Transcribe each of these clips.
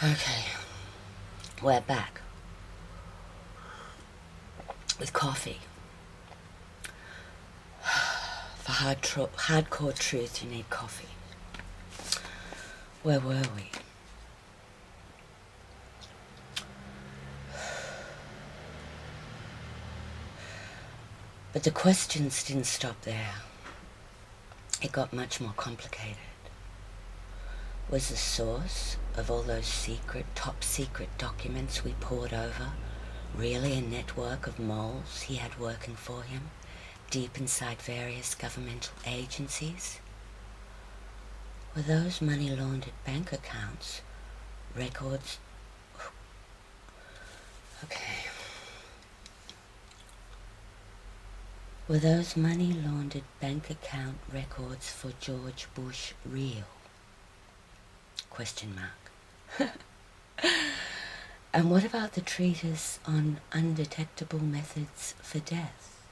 Okay, we're back with coffee. For hardcore truth, you need coffee. Where were we? But the questions didn't stop there. It got much more complicated. Was the source of all those top secret documents we pored over really a network of moles he had working for him, deep inside various governmental agencies? Were those money-laundered bank accounts records? Okay. Were those money-laundered bank account records for George Bush real? Question mark. And what about the treatise on undetectable methods for death?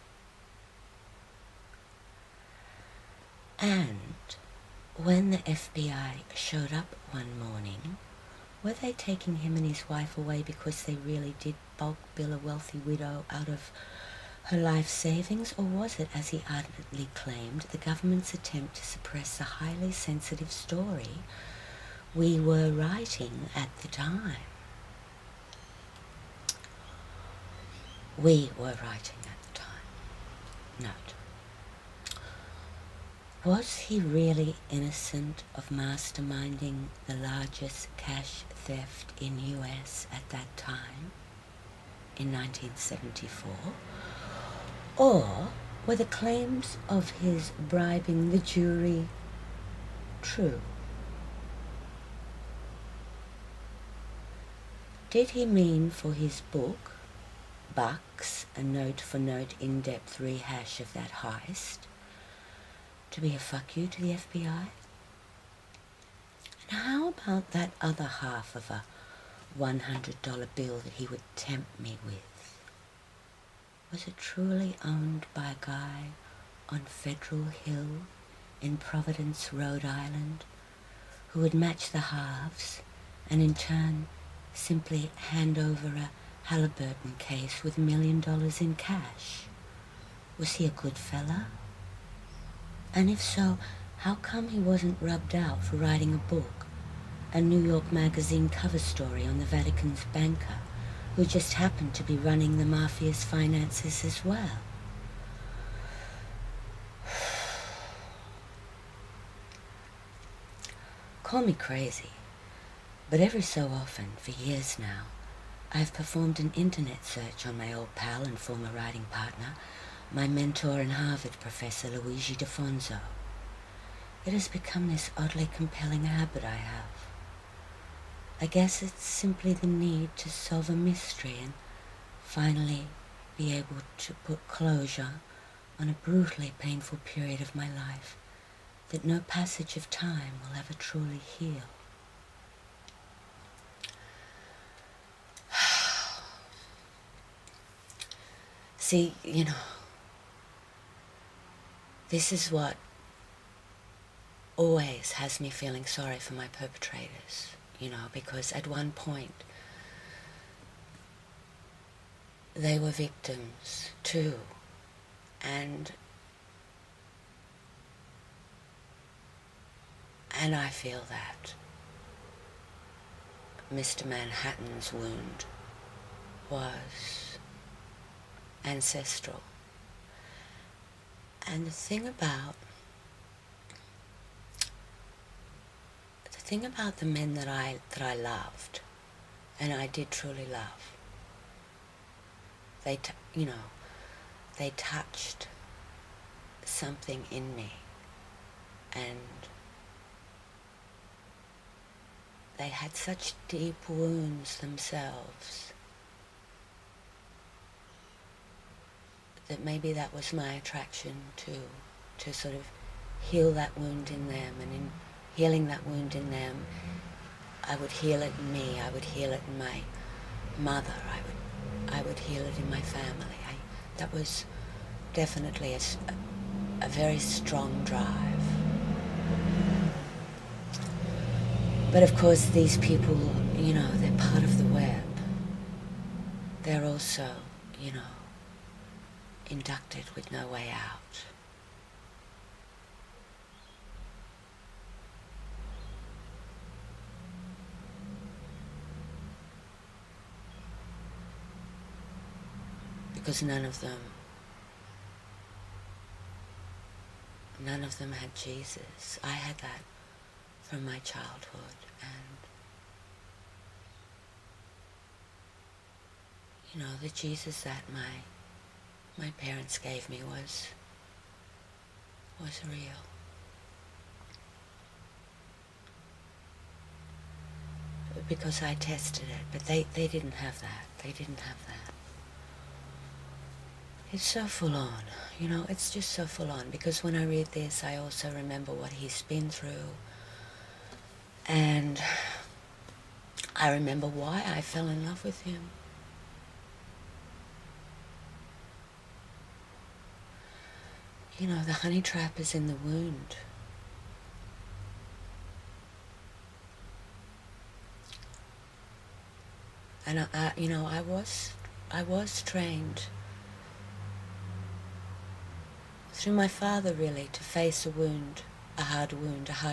And when the FBI showed up one morning, were they taking him and his wife away because they really did bulk bill a wealthy widow out of her life savings, or was it, as he ardently claimed, the government's attempt to suppress a highly sensitive story we were writing at the time? We were writing at the time. Note. Was he really innocent of masterminding the largest cash theft in US at that time, in 1974? Or were the claims of his bribing the jury true? Did he mean for his book, Bucks, a note-for-note in-depth rehash of that heist, to be a fuck you to the FBI? And how about that other half of a $100 bill that he would tempt me with? Was it truly owned by a guy on Federal Hill in Providence, Rhode Island, who would match the halves and in turn simply hand over a Halliburton case with $1 million in cash? Was he a good fella? And if so, how come he wasn't rubbed out for writing a book, a New York Magazine cover story on the Vatican's banker, who just happened to be running the mafia's finances as well? Call me crazy, but every so often, for years now, I've performed an internet search on my old pal and former writing partner, my mentor and Harvard professor Luigi D'Afonso. It has become this oddly compelling habit I have. I guess it's simply the need to solve a mystery and finally be able to put closure on a brutally painful period of my life that no passage of time will ever truly heal. See, this is what always has me feeling sorry for my perpetrators, because at one point they were victims too, and I feel that Mr. Manhattan's wound was ancestral. And the thing about the men that I loved, and I did truly love, they touched something in me, and they had such deep wounds themselves that maybe that was my attraction to sort of heal that wound in them, and in healing that wound in them, I would heal it in me, I would heal it in my mother, I would heal it in my family. That was definitely a very strong drive. But of course these people, they're part of the web. They're also, inducted with no way out. Because none of them had Jesus. I had that from my childhood, and the Jesus that my parents gave me was real. Because I tested it, but they didn't have that. They didn't have that. It's so full on, it's just so full on, because when I read this, I also remember what he's been through, and I remember why I fell in love with him. The honey trap is in the wound. And I was trained through my father, really, to face a wound, a hard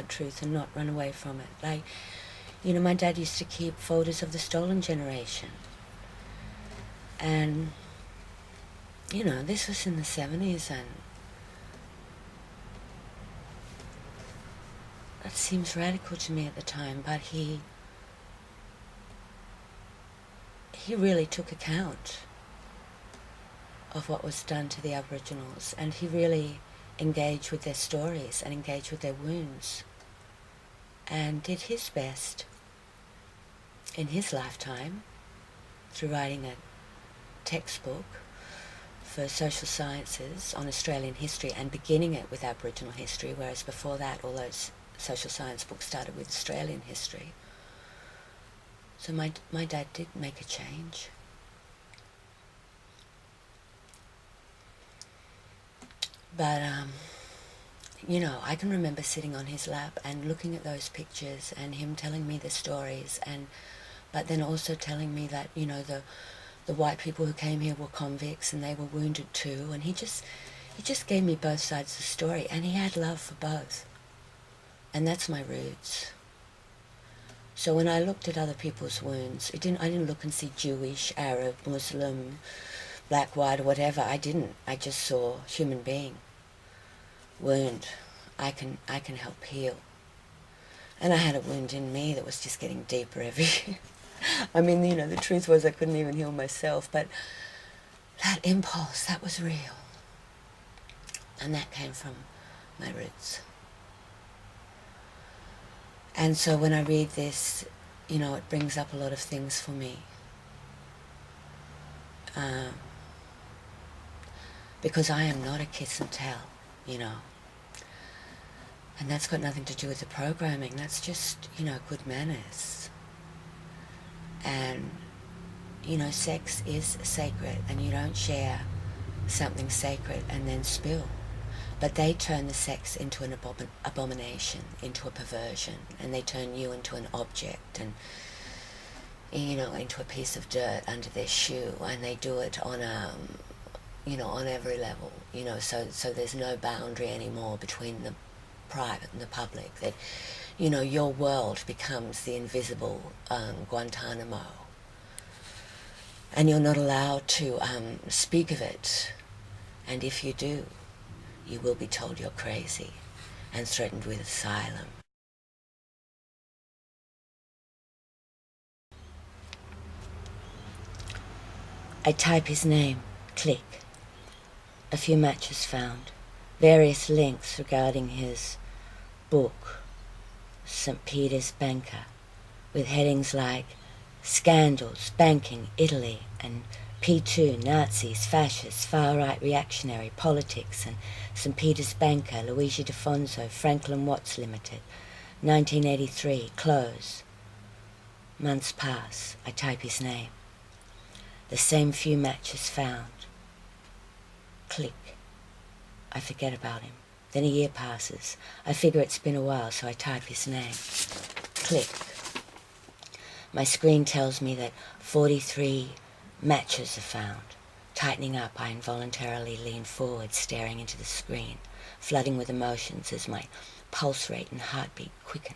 truth, and not run away from it. Like, my dad used to keep photos of the stolen generation. And, this was in the 70s, and that seems radical to me at the time, but he really took account of what was done to the Aboriginals, and he really engaged with their stories and engaged with their wounds, and did his best in his lifetime through writing a textbook for social sciences on Australian history and beginning it with Aboriginal history, whereas before that all those social science books started with Australian history. So my dad did make a change. But, I can remember sitting on his lap and looking at those pictures and him telling me the stories, but then also telling me that, the white people who came here were convicts and they were wounded too, and he just gave me both sides of the story, and he had love for both. And that's my roots. So when I looked at other people's wounds, I didn't look and see Jewish, Arab, Muslim, black, white, or whatever. I didn't. I just saw human being. Wound. I can help heal. And I had a wound in me that was just getting deeper every year. I mean, the truth was I couldn't even heal myself, but that impulse, that was real. And that came from my roots. And so when I read this, it brings up a lot of things for me. Because I am not a kiss and tell, And that's got nothing to do with the programming. That's just, good manners. And, sex is sacred, and you don't share something sacred and then spill. But they turn the sex into an abomination, into a perversion, and they turn you into an object and, into a piece of dirt under their shoe, and they do it on on every level, so there's no boundary anymore between the private and the public, that, your world becomes the invisible Guantanamo, and you're not allowed to speak of it, and if you do, you will be told you're crazy and threatened with asylum. I type his name, click. A few matches found, various links regarding his book, St. Peter's Banker, with headings like Scandals, Banking, Italy, and P2, Nazis, Fascists, Far-Right Reactionary, Politics, and St. Peter's Banker, Luigi Defonso, Franklin Watts Limited, 1983, close. Months pass, I type his name. The same few matches found. Click. I forget about him. Then a year passes. I figure it's been a while, so I type his name. Click. My screen tells me that 43 matches are found. Tightening up, I involuntarily lean forward, staring into the screen, flooding with emotions as my pulse rate and heartbeat quicken.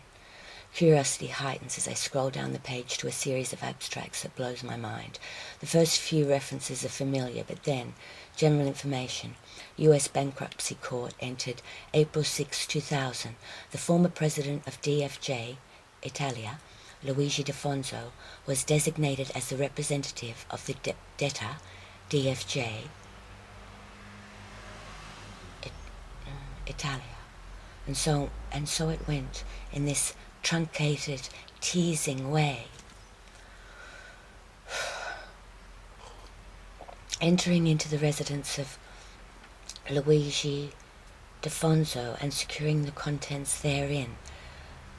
Curiosity heightens as I scroll down the page to a series of abstracts that blows my mind. The first few references are familiar, but then, general information. U.S. Bankruptcy Court entered April 6, 2000. The former president of DFJ, Italia, Luigi Defonso, was designated as the representative of the debtor, DFJ, Italia. And so it went in this truncated, teasing way. Entering into the residence of Luigi Defonso and securing the contents therein,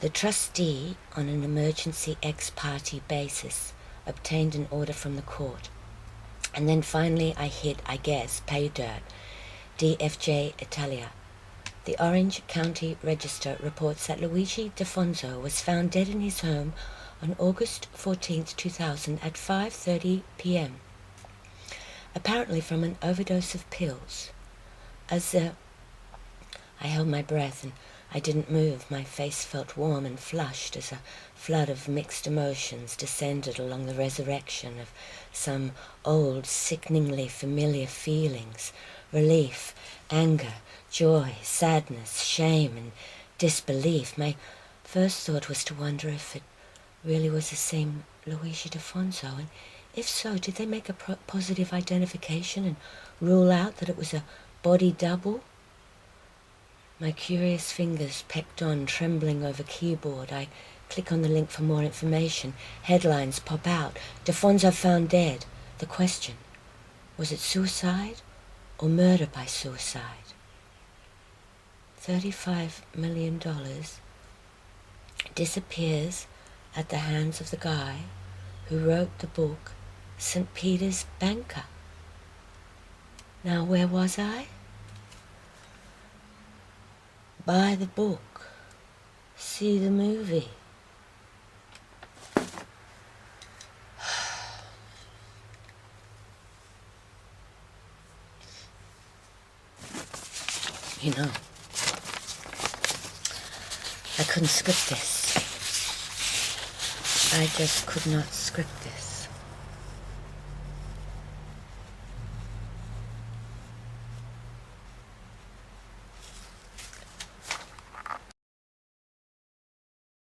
the trustee, on an emergency ex-parte basis, obtained an order from the court. And then finally I hit, I guess, pay dirt. DFJ Italia. The Orange County Register reports that Luigi Defonso was found dead in his home on August 14, 2000 at 5:30 p.m. apparently from an overdose of pills. I held my breath and I didn't move. My face felt warm and flushed as a flood of mixed emotions descended along the resurrection of some old, sickeningly familiar feelings: relief, anger, joy, sadness, shame, and disbelief. My first thought was to wonder if it really was the same Luigi Defonso, and if so, did they make a positive identification and rule out that it was a body double? My curious fingers pecked on, trembling over keyboard. I click on the link for more information. Headlines pop out. Defonso found dead. The question: was it suicide or murder by suicide? $35 million disappears at the hands of the guy who wrote the book St. Peter's Banker. Now, where was I? Buy the book. See the movie. You know, I couldn't script this. I just could not script this.